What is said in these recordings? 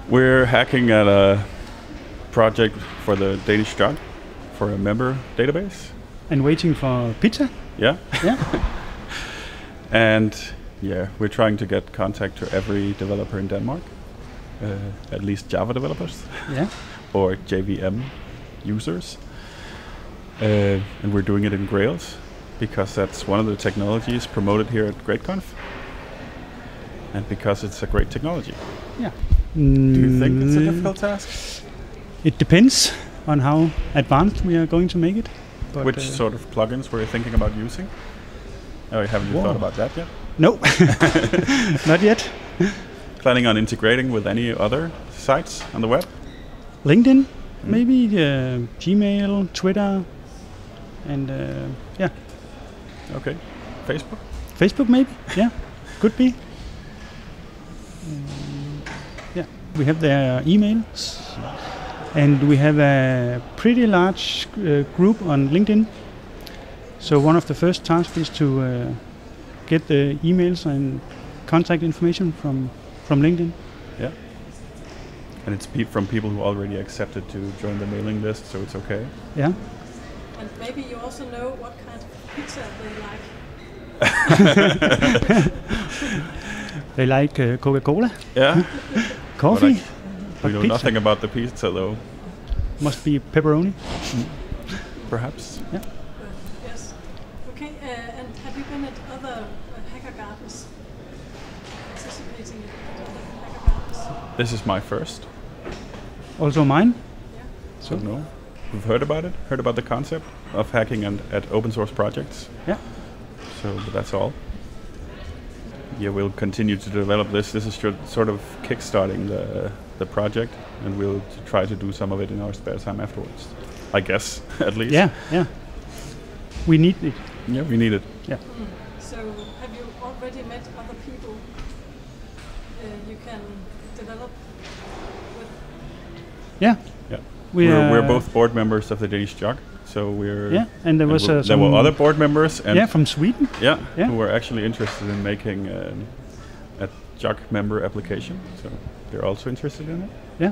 We're hacking at a project for the Danish Jog for a member database. And waiting for pizza? Yeah. Yeah. And yeah, we're trying to get contact to every developer in Denmark, at least Java developers. Yeah. Or JVM users. And we're doing it in Grails because that's one of the technologies promoted here at GreatConf. And because it's a great technology. Yeah. Do you think it's a difficult task? It depends on how advanced we are going to make it. But Which sort of plugins were you thinking about using? Oh, haven't you thought about that yet? No, not yet. Planning on integrating with any other sites on the web? LinkedIn, maybe, Gmail, Twitter, and yeah. Okay. Facebook? Facebook, maybe, yeah, could be. Yeah, we have their emails, and we have a pretty large group on LinkedIn. So one of the first tasks is to get the emails and contact information from LinkedIn. Yeah. And it's from people who already accepted to join the mailing list, so it's okay. Yeah. And maybe you also know what kind of pizza they like. They like Coca-Cola. Yeah. Coffee. We know pizza nothing about the pizza, though. must be pepperoni. Perhaps. Yeah. Yes. Okay, and have you been at other hacker gardens? Participating at other hacker gardens? This is my first, Also mine. Yeah. so no. We've heard about it, heard about the concept of hacking and at open source projects. Yeah. So, but that's all. Yeah, we'll continue to develop this. This is sort of kickstarting the project, and we'll try to do some of it in our spare time afterwards. I guess, at least. Yeah. Yeah. We need it. Yeah, we need it. Yeah. So have you already met other people you can develop with? Yeah. Yeah. We're We're both board members of the Danish Jog, so we're. Yeah, and there was there some were other board members, and from Sweden. yeah, Yeah. who were actually interested in making a Jog member application. So they're also interested in it. Yeah.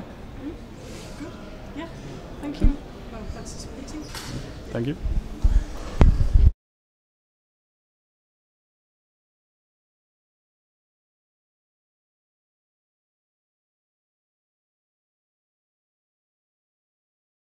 Good. Yeah. Thank you for participating. Thank you.